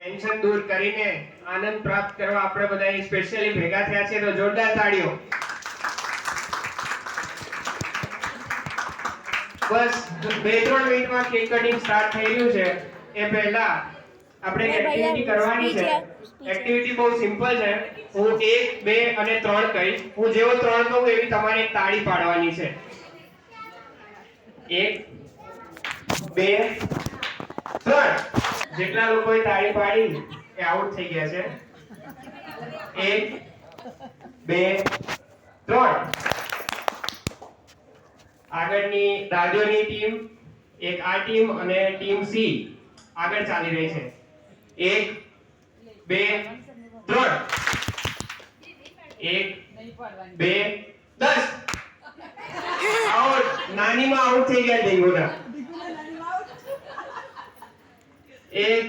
Tension દૂર કરીને આનંદ પ્રાપ્ત કરવા આપણે બધા સ્પેશિયલી ભેગા થયા છે, તો જોરદાર તાળીઓ. બસ 2-3 મિનિટમાં કેક કટિંગ સ્ટાર્ટ થઈ રહ્યું છે. એ પહેલા આપણે એક એક્ટિવિટી કરવાની છે. એક્ટિવિટી બહુ સિમ્પલ છે. હું 1, 2 અને 3 કહીશ. હું જેવો 3 કહું એવી તમારે એક તાળી પાડવાની છે. 1, 2, 3. જેટલા લોકોએ તાળી પાડી એ આઉટ થઈ ગયા છે. 1, 2, 3. આગળની દાદીઓની ટીમ, એક આ ટીમ અને ટીમ સી આગળ ચાલી રહી છે. 1, 2, 3. 1, 2, 10. આઉટ. નાનીમાં આઉટ થઈ ગયા ડીંગોના. 1